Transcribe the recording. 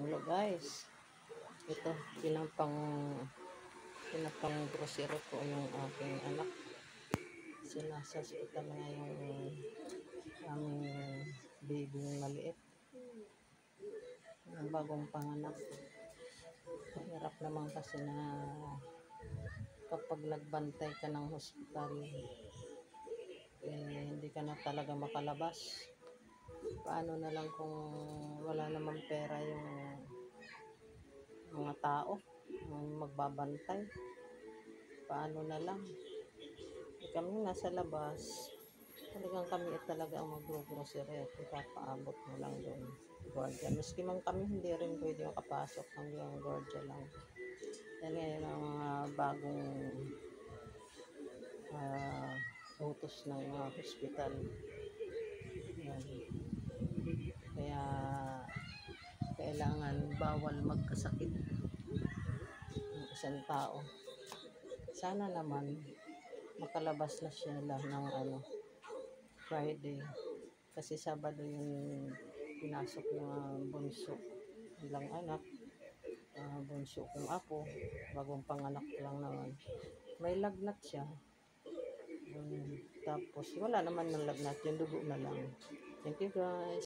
Hello guys, ito pinapang grocery ko yung aking anak. Sinasa hospital na yung aming baby maliit, yung bagong panganak. Hirap naman kasi na kapag nagbantay ka ng hospital, hindi ka na talaga makalabas. Paano na lang kung wala namang pera yung mga tao magbabantay? Paano na lang? Kami nasa labas, talagang kami talaga ang mag-grocery at ipapaabot mo lang doon. Guardia. Maski man kami hindi rin pwede makapasok, hanggang guardia lang. Yan ngayon ang bagong utos ng mga hospital. Yan. Kaya kailangan bawal magkasakit ng isang tao. Sana naman makalabas na siya lang ng Friday. Kasi Sabado yung pinasok ng bunso ilang anak. Bunso kong apo, bagong panganak lang naman. May lagnat siya. Tapos wala naman ng lagnat, yung dugo na lang. Thank you guys.